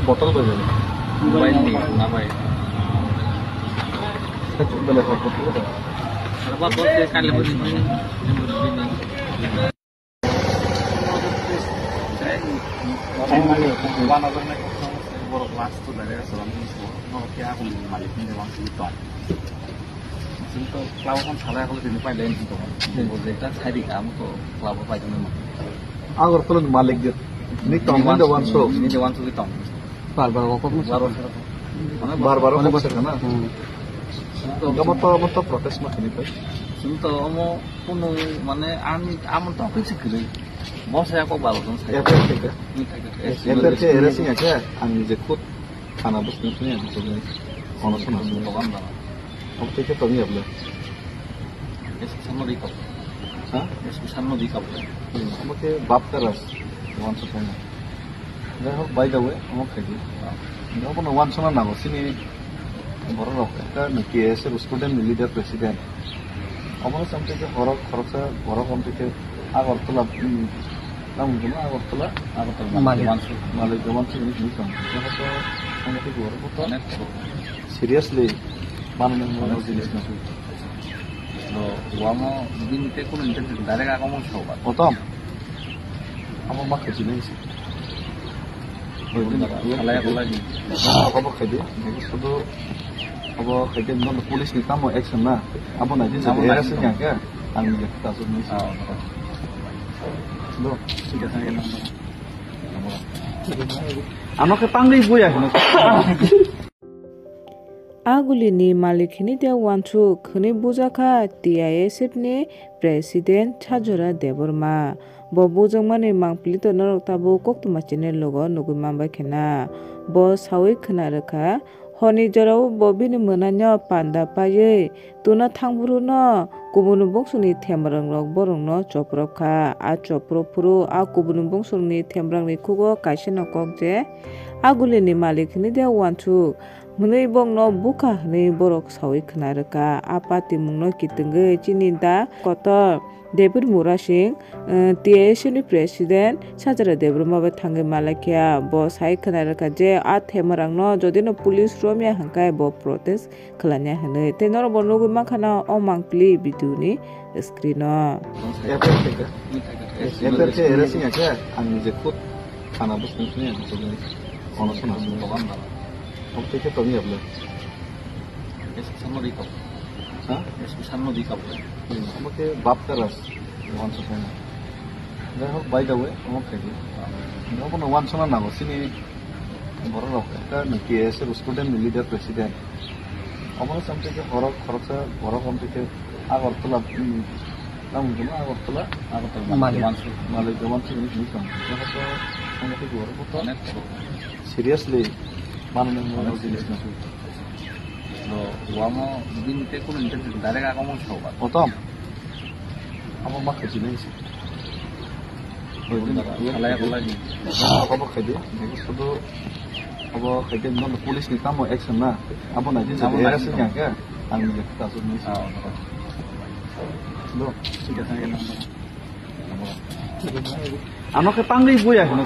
botol ba yun? Mobile ni namay. Bala sa botol ba? Ano ba po sa kalabot ni? Ay mali, one over na boro class to dali sa lang so. No kaya ako mali hindi wang sito. Sito klaw kon sala ko din pa din sito. Project sari kamu to klaw pa din mo. Agor tulen malik dit. Ni tong ni wan so. Ni wan so ditong. Bar-bar ko mo baro. Bar-bar ko basta kana. Gamot to protest ma kini pa. Sito mo puno mane amon to কিছু করে বসে ako ভালো তো FR থেকে FR কে এরাসিং আছে আমি যে খুদ খানা বসতে শুনে আমি তো অনশন আছে দোকান না अब থেকে তুমি আপনি এস সামনে কাপ হ্যাঁ এস সামনে দি কাপ আমাকে বাপ কারাস ওয়ান সো না যাই হোক বাই দা ওয়ে আমাকে খাইদি যখন ওয়ান সো না বসিনি বড় লোক একটা নাকি এসে স্টুডেন্ট লিডার প্রেসিডেন্ট আমার সামনে যে বড় খরচা বড় কম থেকে Agartala namun cuma Agortola Malik Gamansu ini bukan. Yang itu sangat luar biasa. Seriously, mana yang jenis itu? Lo, wamo begini tekun internet dari kakak mau coba. Otom, apa mak jenis? Kalau ya lagi, apa kerja? Jadi sudah apa kerja non polis ni kamu action na? Apa nanti jadi erasnya kan? Angin kita sudah Loh, sudah saya nomor. আমাকে পাংলি বই এখন Agulini Malikini de Wanchu Kuni Buzaka TISF ni President Chajora Deborma Bobuzamani Mangplito Noroktabu Koktumachine logo Nugumamba Kena Bo Sawi Kanaraka Honi Jorau Bobini Munanya Panda Paye Tuna Tangburuno Kubunu Bongsuni Temrang Rok Borongno Choproka A Chopropuru A Kubunu Bongsuni Temrang ni Kugo Kaishino Kokje Agulini Malikini de Wanchu Munai bongno buka ni borok sawi kenareka apati mungno kitengge cininda kotor David Murashing TSF President Sajara Debroma Bathange Malakia bo sai kenareka je a themarangno jodino police romia hangkai bo protest khlanya hane tenor bonogu makhana o mangpli biduni screeno এফআরকে এরাসিং আছে আমি যে খুদ খানা বসতে শুনে আমি তো অনশন আছে দোকান না अब থেকে তুমি আপনি এস সামনে কাপ হ্যাঁ এস সামনে দি কাপ আমাকে বাপ কারাস ওয়ান সো না যাই হোক বাই দা ওয়ে আমাকে খাইদি যখন ওয়ান সো না বসিনি বড় লোক একটা নাকি এসে স্টুডেন্ট লিডার প্রেসিডেন্ট আমার সামনে যে বড় খরচা বড় কম থেকে Agartala namun cuma Agortola Malik Gamansu ini bukan. Yang itu sangat luar biasa. Seriously, mana yang jenis itu? Lo, wamo begini tekun internet dari kakak mau coba. Otom, apa mak jenis? Kalau ya lagi, apa kerja? Jadi sudah apa kerja non polis ni kamu action na? Apa nanti jadi erasnya kan? Angin kita sudah Loh, sudah saya nomor. আমাকে পাংলি বই এখন